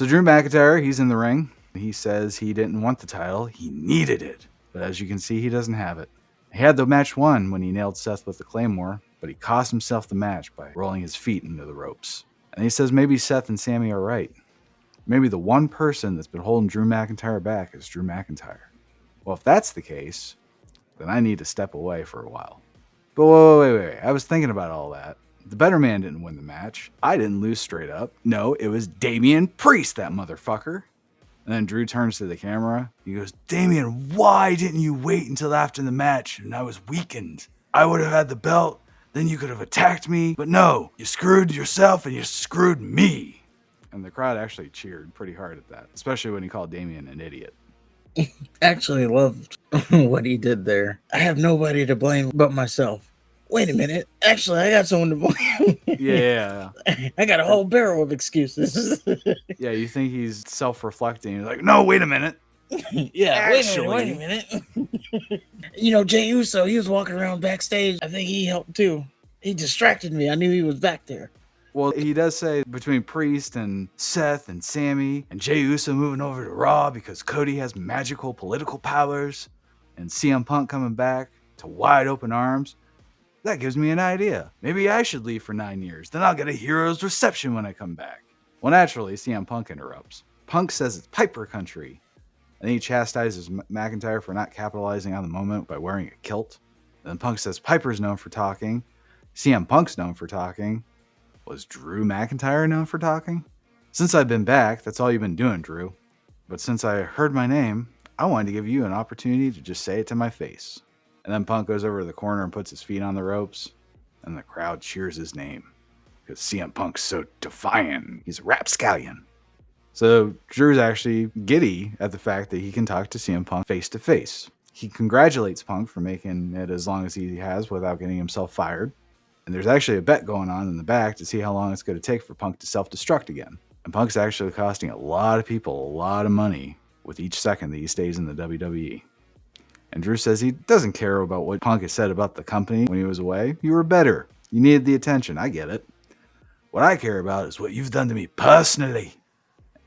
So Drew McIntyre, he's in the ring. He says he didn't want the title. He needed it. But as you can see, he doesn't have it. He had the match won when he nailed Seth with the Claymore, but he cost himself the match by rolling his feet into the ropes. And he says maybe Seth and Sammy are right. Maybe the one person that's been holding Drew McIntyre back is Drew McIntyre. Well, if that's the case, then I need to step away for a while. But wait. I was thinking about all that. The better man didn't win the match. I didn't lose straight up. No, it was Damian Priest, that motherfucker. And then Drew turns to the camera. He goes, Damian, why didn't you wait until after the match and I was weakened? I would have had the belt. Then you could have attacked me. But no, you screwed yourself and you screwed me. And the crowd actually cheered pretty hard at that, especially when he called Damian an idiot. Actually loved what he did there. I have nobody to blame but myself. Wait a minute. Actually, I got someone to blame. Yeah. I got a whole barrel of excuses. Yeah, you think he's self-reflecting. He's like, no, wait a minute. Yeah, Actually, wait a minute. Jey Uso, he was walking around backstage. I think he helped too. He distracted me. I knew he was back there. Well, he does say between Priest and Seth and Sammy and Jey Uso moving over to Raw because Cody has magical political powers and CM Punk coming back to wide open arms, that gives me an idea. Maybe I should leave for 9 years. Then I'll get a hero's reception when I come back. Well, naturally, CM Punk interrupts. Punk says it's Piper country. And then he chastises McIntyre for not capitalizing on the moment by wearing a kilt. And then Punk says Piper's known for talking. CM Punk's known for talking. Was Drew McIntyre known for talking? Since I've been back, that's all you've been doing, Drew. But since I heard my name, I wanted to give you an opportunity to just say it to my face. And then Punk goes over to the corner and puts his feet on the ropes. And the crowd cheers his name. Because CM Punk's so defiant. He's a rapscallion. So Drew's actually giddy at the fact that he can talk to CM Punk face to face. He congratulates Punk for making it as long as he has without getting himself fired. And there's actually a bet going on in the back to see how long it's going to take for Punk to self-destruct again. And Punk's actually costing a lot of people a lot of money with each second that he stays in the WWE. And Drew says he doesn't care about what Punk has said about the company when he was away. You were better. You needed the attention. I get it. What I care about is what you've done to me personally.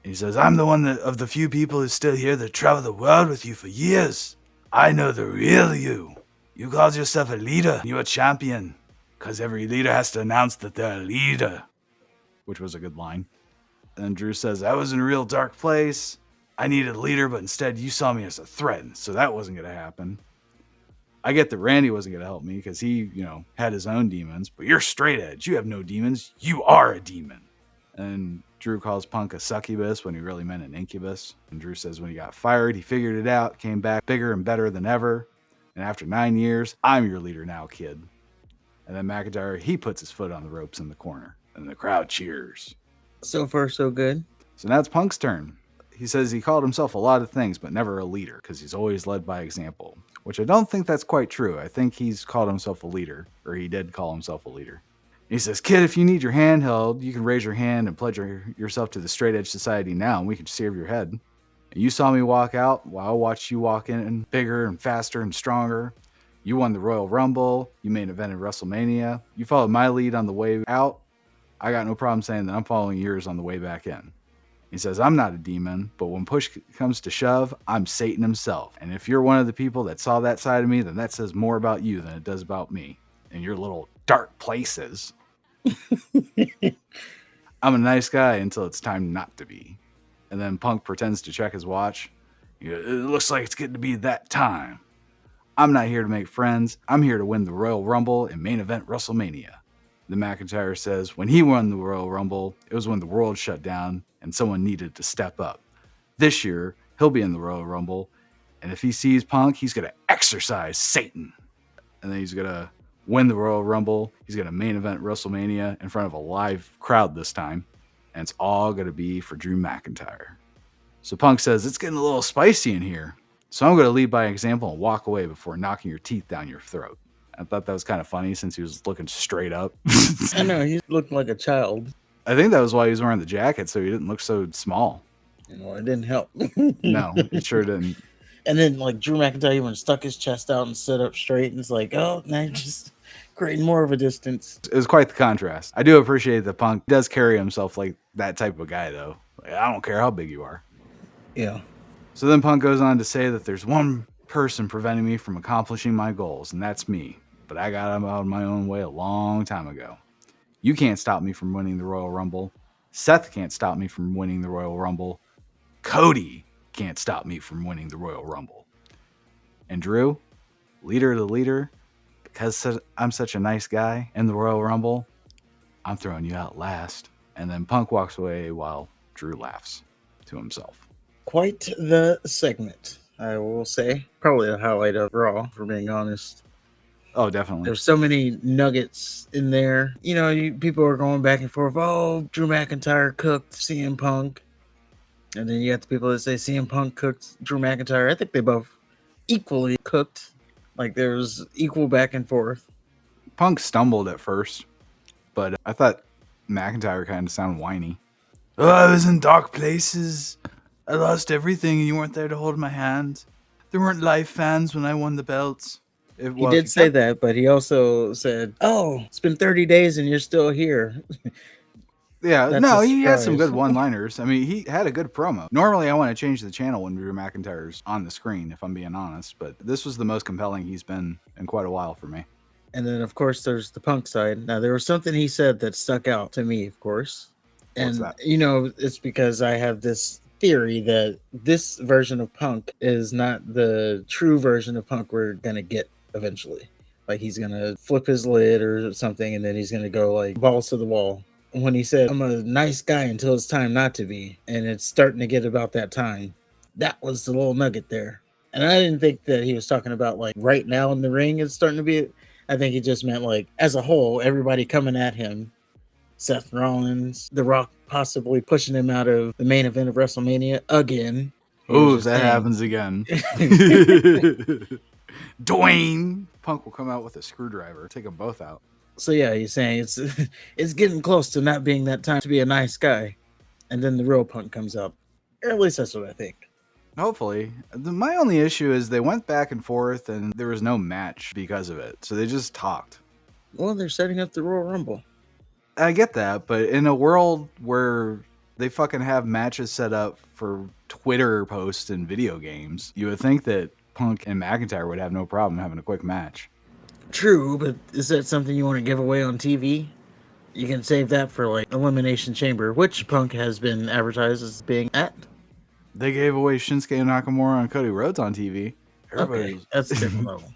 And he says, I'm the one of the few people who's still here that traveled the world with you for years. I know the real you. You called yourself a leader. You're a champion. Because every leader has to announce that they're a leader. Which was a good line. And Drew says, I was in a real dark place. I needed a leader, but instead you saw me as a threat. So that wasn't going to happen. I get that Randy wasn't going to help me because he, had his own demons. But you're straight edge. You have no demons. You are a demon. And Drew calls Punk a succubus when he really meant an incubus. And Drew says when he got fired, he figured it out, came back bigger and better than ever. And after 9 years, I'm your leader now, kid. And then McIntyre, he puts his foot on the ropes in the corner. And the crowd cheers. So far, so good. So now it's Punk's turn. He says he called himself a lot of things, but never a leader, because he's always led by example. Which I don't think that's quite true. I think he's called himself a leader, or he did call himself a leader. He says, kid, if you need your hand held, you can raise your hand and pledge yourself to the Straight Edge Society now, and we can shave your head. And you saw me walk out, well, I'll watch you walk in bigger and faster and stronger. You won the Royal Rumble. You main evented WrestleMania. You followed my lead on the way out. I got no problem saying that I'm following yours on the way back in. He says, I'm not a demon, but when push comes to shove, I'm Satan himself. And if you're one of the people that saw that side of me, then that says more about you than it does about me and your little dark places. I'm a nice guy until it's time not to be. And then Punk pretends to check his watch. He goes, it looks like it's getting to be that time. I'm not here to make friends. I'm here to win the Royal Rumble and main event WrestleMania. The McIntyre says when he won the Royal Rumble, it was when the world shut down and someone needed to step up. This year, he'll be in the Royal Rumble, and if he sees Punk, he's going to exorcise Satan. And then he's going to win the Royal Rumble. He's going to main event WrestleMania in front of a live crowd this time, and it's all going to be for Drew McIntyre. So Punk says, it's getting a little spicy in here, so I'm going to lead by example and walk away before knocking your teeth down your throat. I thought that was kind of funny since he was looking straight up. I know, he looked like a child. I think that was why he was wearing the jacket, so he didn't look so small. Well, it didn't help. No, it sure didn't. And then, Drew McIntyre even stuck his chest out and stood up straight, and it's like, oh, now you're just creating more of a distance. It was quite the contrast. I do appreciate that Punk does carry himself like that type of guy, though. Like, I don't care how big you are. Yeah. So then Punk goes on to say that there's one person preventing me from accomplishing my goals, and that's me. But I got out of my own way a long time ago. You can't stop me from winning the Royal Rumble. Seth can't stop me from winning the Royal Rumble. Cody can't stop me from winning the Royal Rumble. And Drew, leader of the leader, because I'm such a nice guy in the Royal Rumble, I'm throwing you out last. And then Punk walks away while Drew laughs to himself. Quite the segment, I will say. Probably the highlight of Raw, for being honest. Oh, definitely. There's so many nuggets in there. You know, people are going back and forth. Oh, Drew McIntyre cooked CM Punk. And then you got the people that say CM Punk cooked Drew McIntyre. I think they both equally cooked. Like, there's equal back and forth. Punk stumbled at first, but I thought McIntyre kind of sounded whiny. Oh, I was in dark places. I lost everything and you weren't there to hold my hand. There weren't live fans when I won the belts. He did say that, but he also said, oh, it's been 30 days and you're still here. Yeah, That's no, a he had some surprise. good one-liners. I mean, he had a good promo. Normally, I want to change the channel when Drew McIntyre's on the screen, if I'm being honest, but this was the most compelling he's been in quite a while for me. And then, of course, there's the Punk side. Now, there was something he said that stuck out to me, of course. What's And, that? you know, it's because I have this theory that this version of Punk is not the true version of Punk we're going to get eventually. Like, he's going to flip his lid or something, and then he's going to go, like, balls to the wall. When he said, I'm a nice guy until it's time not to be, and it's starting to get about that time, that was the little nugget there. And I didn't think that he was talking about, like, right now in the ring it's starting to be. I think he just meant, like, as a whole, everybody coming at him. Seth Rollins, The Rock possibly pushing him out of the main event of WrestleMania again. Oh, if that happens again. Dwayne! Punk will come out with a screwdriver, take them both out. So yeah, he's saying it's getting close to not being that time to be a nice guy. And then the real Punk comes out. Or at least that's what I think. Hopefully. My only issue is they went back and forth and there was no match because of it. So they just talked. Well, they're setting up the Royal Rumble. I get that, but in a world where they fucking have matches set up for Twitter posts and video games, you would think that Punk and McIntyre would have no problem having a quick match. True, but is that something you want to give away on TV? You can save that for, like, Elimination Chamber, which Punk has been advertised as being at. They gave away Shinsuke Nakamura and Cody Rhodes on TV. Okay, that's a different level.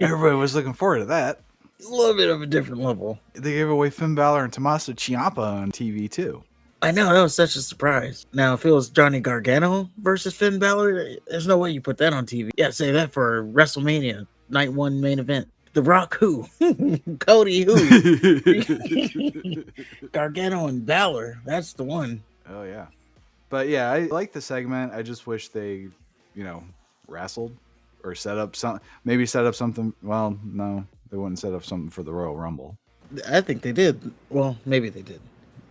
Everybody was looking forward to that. A little bit of a different level. They gave away Finn Balor and Tommaso Ciampa on TV too. I know, that was such a surprise. Now, if it was Johnny Gargano versus Finn Balor, there's no way you put that on TV. Yeah, say that for WrestleMania, night one main event. The Rock who? Cody who? Gargano and Balor, that's the one. Oh, yeah. But yeah, I like the segment. I just wish they, wrestled or set up something. Well, no, they wouldn't set up something for the Royal Rumble. I think they did. Well, maybe they did.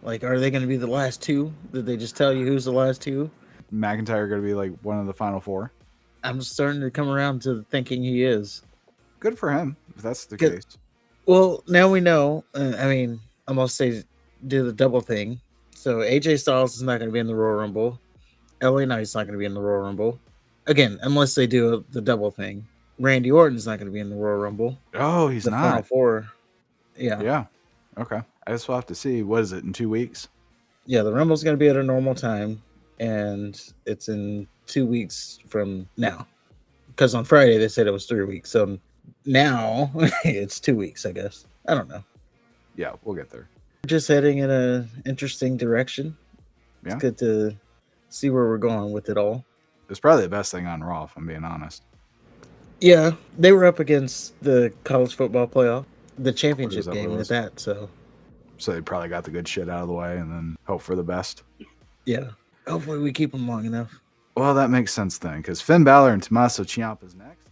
Like, are they going to be the last two? Did they just tell you who's the last two? McIntyre going to be like one of the final four? I'm starting to come around to thinking he is. Good for him, if that's the case. Well, now we know. I'm going to say do the double thing. So AJ Styles is not going to be in the Royal Rumble. LA Knight's not going to be in the Royal Rumble. Again, unless they do the double thing. Randy Orton's not going to be in the Royal Rumble. Oh, he's not. Final four. Yeah. Yeah. Okay. I guess we'll have to see. What is it, in 2 weeks? Yeah, the Rumble's going to be at a normal time. And it's in 2 weeks from now. Because on Friday they said it was 3 weeks. So now it's 2 weeks, I guess. I don't know. Yeah, we'll get there. We're just heading in an interesting direction. It's good to see where we're going with it all. It's probably the best thing on Raw, if I'm being honest. Yeah, they were up against the college football playoff, the championship game at that. So they probably got the good shit out of the way and then hope for the best. Yeah, hopefully we keep them long enough. Well, that makes sense then, because Finn Balor and Tommaso Ciampa is next.